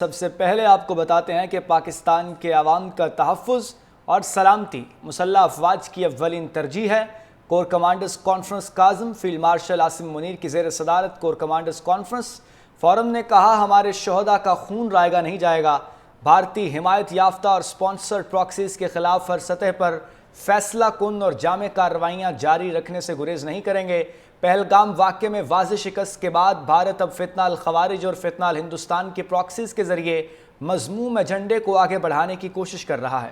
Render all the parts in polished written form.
سب سے پہلے آپ کو بتاتے ہیں کہ پاکستان کے عوام کا تحفظ اور سلامتی مسلح افواج کی اولین ترجیح ہے۔ Corps commanders conference Kazim field marshal Asim Munir کی زیر صدارت کور کمانڈرز کانفرنس فورم نے کہا، ہمارے شہداء کا خون رائیگاں نہیں جائے گا۔ بھارتی حمایت یافتہ اور سپانسرڈ پراکسیز کے خلاف ہر سطح پر فیصلہ کن اور جامع کارروائیاں جاری رکھنے سے گریز نہیں کریں گے۔ پہلگام واقعے میں واضح شکست کے بعد بھارت اب فتنہ الخوارج اور فتنہ الہندوستان کی پراکسیز کے ذریعے مذموم ایجنڈے کو آگے بڑھانے کی کوشش کر رہا ہے۔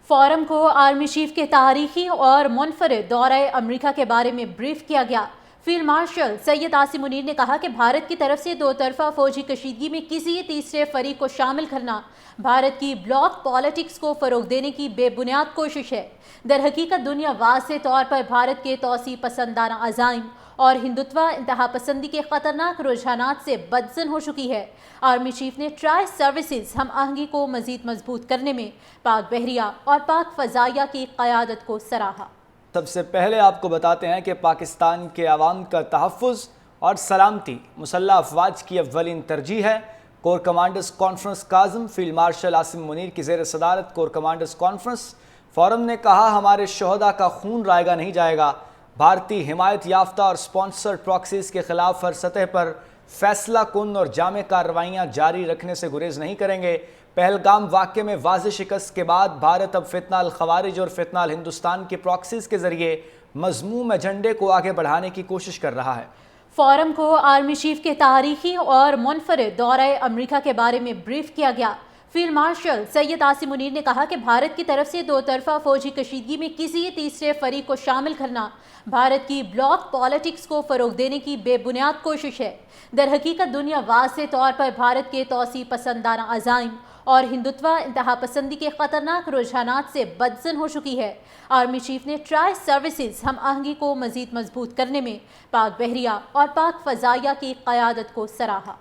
فورم کو آرمی چیف کے تاریخی اور منفرد دورہ امریکہ کے بارے میں بریف کیا گیا۔ فیلڈ مارشل سید عاصم منیر نے کہا کہ بھارت کی طرف سے دو طرفہ فوجی کشیدگی میں کسی تیسرے فریق کو شامل کرنا بھارت کی بلاک پالیٹکس کو فروغ دینے کی بے بنیاد کوشش ہے۔ در حقیقت دنیا واضح طور پر بھارت کے توسیع پسندانہ عزائم اور ہندوتوا انتہا پسندی کے خطرناک رجحانات سے بدظن ہو چکی ہے۔ آرمی چیف نے ٹرائی سروسز ہم آہنگی کو مزید مضبوط کرنے میں پاک بحریہ اور پاک فضائیہ کی قیادت کو سراہا۔ سب سے پہلے آپ کو بتاتے ہیں کہ پاکستان کے عوام کا تحفظ اور سلامتی مسلح افواج کی اولین ترجیح ہے۔ Corps commanders conference Kazim field marshal Asim Munir کی زیر صدارت کور کمانڈرز کانفرنس فورم نے کہا، ہمارے شہداء کا خون رائیگاں نہیں جائے گا۔ بھارتی حمایت یافتہ اور سپانسرڈ پراکسیز کے خلاف ہر سطح پر فیصلہ کن اور جامع کارروائیاں جاری رکھنے سے گریز نہیں کریں گے۔ پہلگام واقعے میں واضح شکست کے بعد بھارت اب فتنہ الخوارج اور فتنہ الہندوستان کی پراکسیز کے ذریعے مذموم ایجنڈے کو آگے بڑھانے کی کوشش کر رہا ہے۔ فورم کو آرمی چیف کے تاریخی اور منفرد دورہ امریکہ کے بارے میں بریف کیا گیا۔ فیلڈ مارشل سید عاصم منیر نے کہا کہ بھارت کی طرف سے دو طرفہ فوجی کشیدگی میں کسی تیسرے فریق کو شامل کرنا بھارت کی بلاک پالیٹکس کو فروغ دینے کی بے بنیاد کوشش ہے۔ در حقیقت دنیا واضح طور پر بھارت کے توسیع پسندانہ عزائم اور ہندوتوا انتہا پسندی کے خطرناک رجحانات سے بدظن ہو چکی ہے۔ آرمی چیف نے ٹرائی سروسز ہم آہنگی کو مزید مضبوط کرنے میں پاک بحریہ اور پاک فضائیہ کی قیادت کو سراہا۔